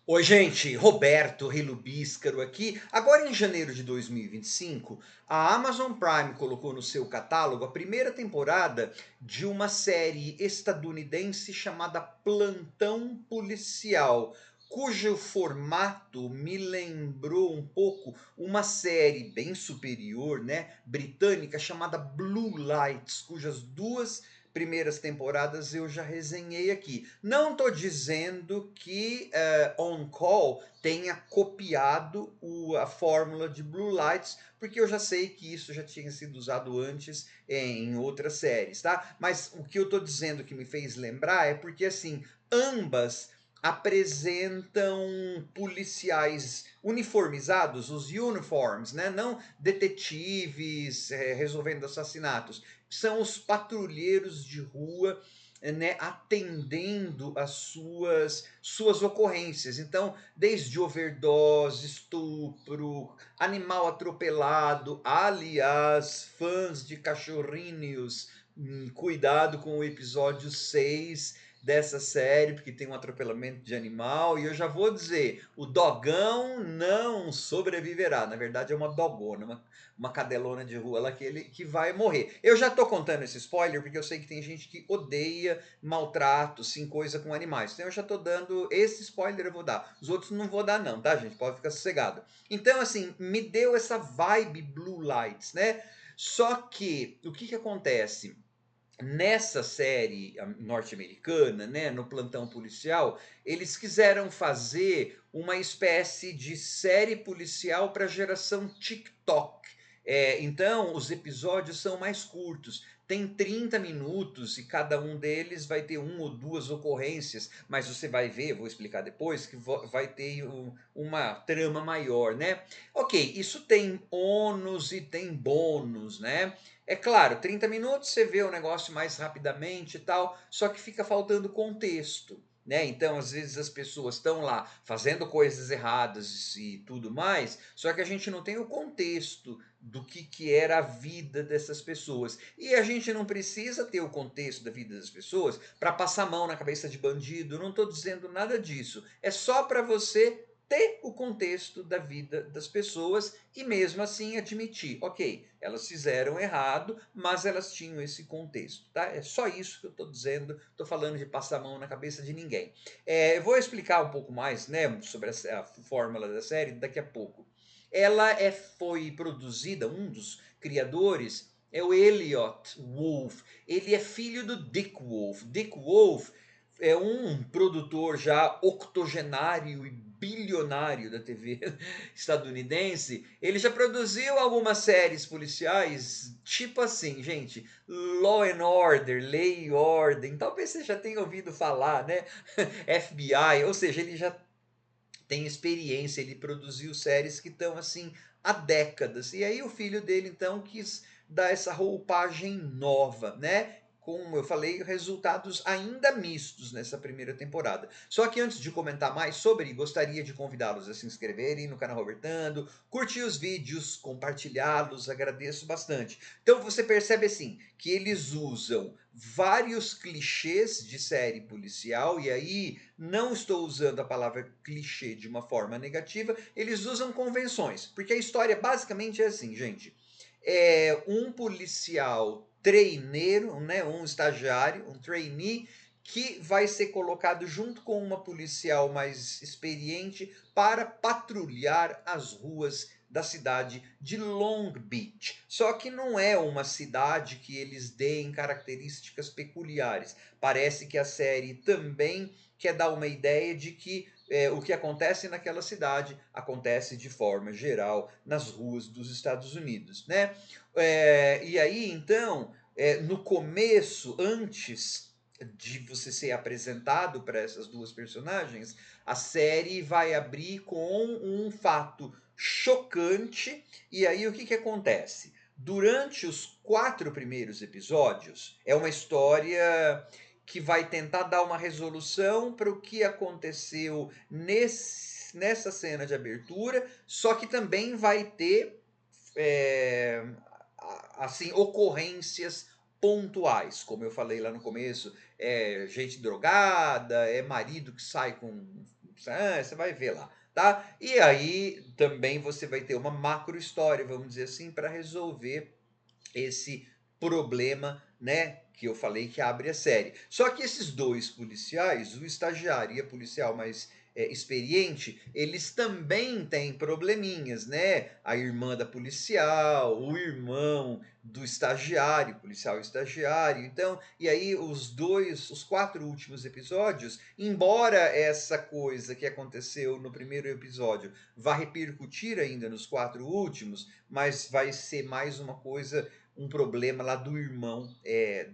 Oi, gente, Roberto Relubíscaro aqui. Agora em janeiro de 2025, a Amazon Prime colocou no seu catálogo a primeira temporada de uma série estadunidense chamada Plantão Policial, cujo formato me lembrou um pouco uma série bem superior, né, britânica chamada Blue Lights, cujas duas primeiras temporadas eu já resenhei aqui. Não estou dizendo que On Call tenha copiado a fórmula de Blue Lights, porque eu já sei que isso já tinha sido usado antes em outras séries, tá? Mas o que eu estou dizendo que me fez lembrar é porque assim, ambas apresentam policiais uniformizados, os uniforms, né? Não detetives resolvendo assassinatos, são os patrulheiros de rua, né, atendendo às suas ocorrências. Então, desde overdose, estupro, animal atropelado, aliás, fãs de cachorrinhos, cuidado com o episódio 6 dessa série, porque tem um atropelamento de animal, e eu já vou dizer, o dogão não sobreviverá. Na verdade é uma dogona, uma cadelona de rua lá que vai morrer. Eu já tô contando esse spoiler porque eu sei que tem gente que odeia maltrato, sim, coisa com animais. Então eu já tô dando esse spoiler, eu vou dar. Os outros não vou dar não, tá, gente? Pode ficar sossegado. Então assim, me deu essa vibe Blue Lights, né? Só que o que acontece? Nessa série norte-americana, né, no plantão policial, eles quiseram fazer uma espécie de série policial para a geração TikTok. Então, os episódios são mais curtos. Tem 30 minutos e cada um deles vai ter uma ou duas ocorrências, mas você vai ver, vou explicar depois, que vai ter uma trama maior, né? Ok, isso tem ônus e tem bônus, né? É claro, 30 minutos você vê o negócio mais rapidamente e tal, só que fica faltando contexto, né? Então, às vezes as pessoas estão lá fazendo coisas erradas e tudo mais, só que a gente não tem o contexto do que era a vida dessas pessoas. E a gente não precisa ter o contexto da vida das pessoas para passar a mão na cabeça de bandido, não estou dizendo nada disso. É só para você ter o contexto da vida das pessoas e mesmo assim admitir, ok, elas fizeram errado, mas elas tinham esse contexto, tá? É só isso que eu estou dizendo, estou falando de passar a mão na cabeça de ninguém. Eu vou explicar um pouco mais, né, sobre a fórmula da série daqui a pouco. Ela foi produzida, um dos criadores é o Elliot Wolf. Ele é filho do Dick Wolf. Dick Wolf é um produtor já octogenário e bilionário da TV estadunidense. Ele já produziu algumas séries policiais, tipo assim, gente, Law and Order, Lei e Ordem. Talvez você já tenha ouvido falar, né? FBI, ou seja, ele já tem experiência, ele produziu séries que estão assim há décadas. E aí o filho dele então quis dar essa roupagem nova, né? Como eu falei, resultados ainda mistos nessa primeira temporada. Só que antes de comentar mais sobre, gostaria de convidá-los a se inscreverem no canal Robertando, curtir os vídeos, compartilhá-los, agradeço bastante. Então você percebe assim que eles usam vários clichês de série policial, e aí não estou usando a palavra clichê de uma forma negativa, eles usam convenções, porque a história basicamente é assim, gente. É um policial treineiro, né, um estagiário, um trainee, que vai ser colocado junto com uma policial mais experiente para patrulhar as ruas da cidade de Long Beach. Só que não é uma cidade que eles deem características peculiares. Parece que a série também quer dar uma ideia de que o que acontece naquela cidade acontece de forma geral nas ruas dos Estados Unidos, né? E aí, então, no começo, antes de você ser apresentado para essas duas personagens, a série vai abrir com um fato chocante. E aí o que acontece? Durante os 4 primeiros episódios, é uma história que vai tentar dar uma resolução para o que aconteceu nessa cena de abertura, só que também vai ter é, assim ocorrências pontuais, como eu falei lá no começo, é gente drogada, é marido que sai com Você vai ver lá, tá? E aí também você vai ter uma macro história, vamos dizer assim, para resolver esse problema, né, que eu falei que abre a série. Só que esses dois policiais, o estagiário e a policial mais experiente, eles também têm probleminhas, né? A irmã da policial, o irmão do estagiário, policial e estagiário. Então, e aí os quatro últimos episódios, embora essa coisa que aconteceu no primeiro episódio vá repercutir ainda nos quatro últimos, mas vai ser mais uma coisa, um problema lá do irmão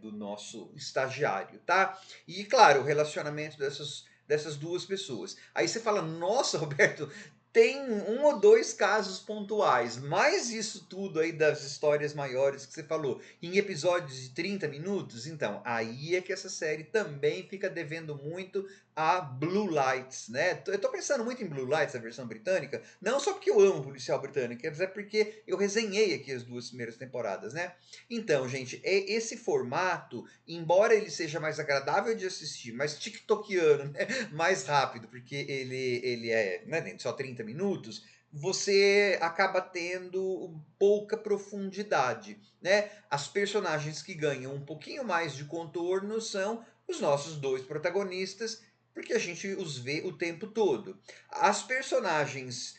do nosso estagiário, tá? E claro, o relacionamento dessas duas pessoas. Aí você fala, nossa, Roberto, tem um ou dois casos pontuais, mas isso tudo aí das histórias maiores que você falou, em episódios de 30 minutos, então, aí é que essa série também fica devendo muito a Blue Lights, né? Eu tô pensando muito em Blue Lights, a versão britânica, não só porque eu amo policial britânico, mas é porque eu resenhei aqui as duas primeiras temporadas, né? Então, gente, esse formato, embora ele seja mais agradável de assistir, mais tiktokiano, né? Mais rápido, porque ele é, né, só 30 minutos, você acaba tendo pouca profundidade, né? As personagens que ganham um pouquinho mais de contorno são os nossos dois protagonistas, porque a gente os vê o tempo todo. As personagens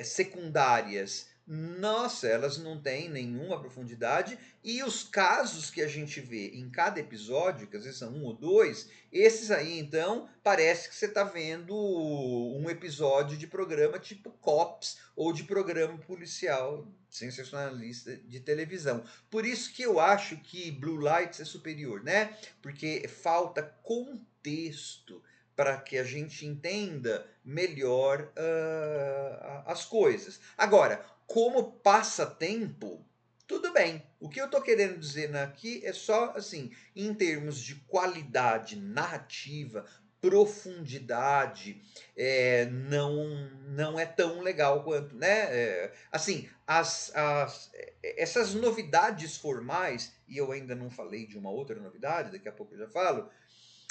secundárias, nossa, elas não têm nenhuma profundidade, e os casos que a gente vê em cada episódio, que às vezes são um ou dois, esses aí então parece que você está vendo um episódio de programa tipo Cops ou de programa policial sensacionalista de televisão. Por isso que eu acho que Blue Lights é superior, né? Porque falta contexto para que a gente entenda melhor as coisas. Agora, como passatempo, tudo bem. O que eu estou querendo dizer aqui é só assim, em termos de qualidade narrativa, profundidade, não é tão legal quanto, né? Assim, essas novidades formais, e eu ainda não falei de uma outra novidade, daqui a pouco eu já falo,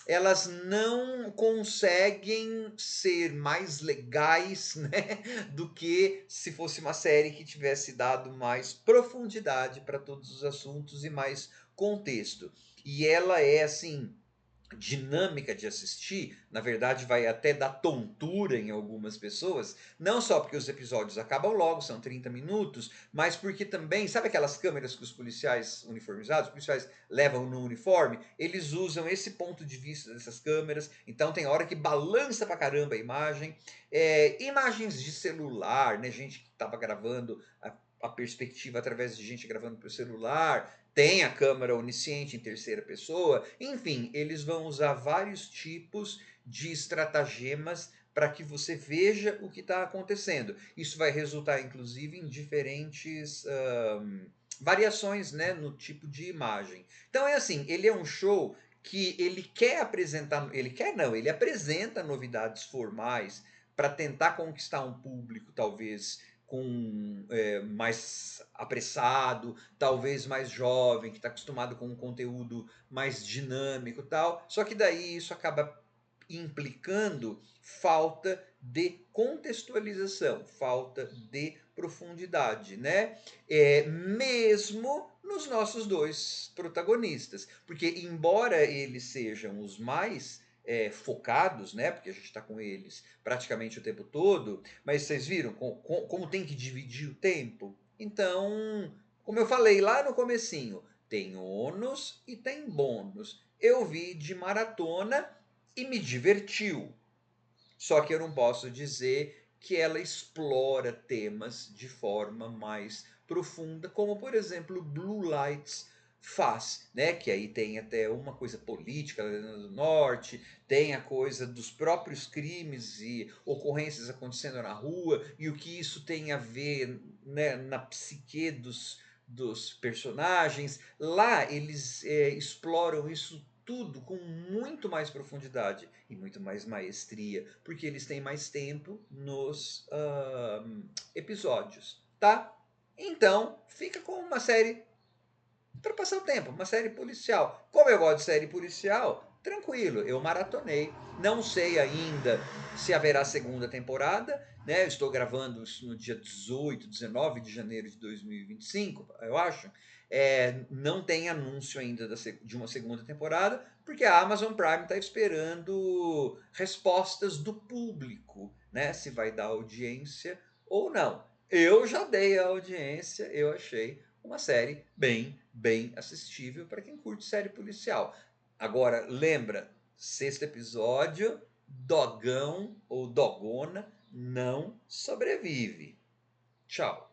elas não conseguem ser mais legais, né, do que se fosse uma série que tivesse dado mais profundidade para todos os assuntos e mais contexto. E ela é assim dinâmica de assistir, na verdade vai até dar tontura em algumas pessoas, não só porque os episódios acabam logo, são 30 minutos, mas porque também, sabe aquelas câmeras que os policiais uniformizados, os policiais levam no uniforme, eles usam esse ponto de vista dessas câmeras, então tem hora que balança pra caramba a imagem, imagens de celular, né, gente que estava gravando a perspectiva através de gente gravando pelo celular, tem a câmera onisciente em terceira pessoa, enfim, eles vão usar vários tipos de estratagemas para que você veja o que está acontecendo. Isso vai resultar, inclusive, em diferentes variações, né, no tipo de imagem. Então é assim, ele é um show que ele quer apresentar, ele quer não, ele apresenta novidades formais para tentar conquistar um público, talvez com mais apressado, talvez mais jovem, que está acostumado com um conteúdo mais dinâmico e tal. Só que daí isso acaba implicando falta de contextualização, falta de profundidade, né? Mesmo nos nossos dois protagonistas, porque embora eles sejam os mais focados, né? Porque a gente está com eles praticamente o tempo todo, mas vocês viram como tem que dividir o tempo? Então, como eu falei lá no comecinho, tem ônus e tem bônus. Eu vi de maratona e me divertiu. Só que eu não posso dizer que ela explora temas de forma mais profunda, como por exemplo Blue Lights faz, né? Que aí tem até uma coisa política do norte, tem a coisa dos próprios crimes e ocorrências acontecendo na rua e o que isso tem a ver, né, na psique dos personagens. Lá eles exploram isso tudo com muito mais profundidade e muito mais maestria, porque eles têm mais tempo nos episódios, tá? Então, fica com uma série para passar o tempo, uma série policial. Como eu gosto de série policial, tranquilo, eu maratonei. Não sei ainda se haverá segunda temporada, né? Eu estou gravando isso no dia 18, 19 de janeiro de 2025, eu acho. Não tem anúncio ainda de uma segunda temporada, porque a Amazon Prime está esperando respostas do público, né? Se vai dar audiência ou não. Eu já dei a audiência, eu achei uma série bem assistível para quem curte série policial. Agora, lembra, sexto episódio, Dogão ou Dogona não sobrevive. Tchau.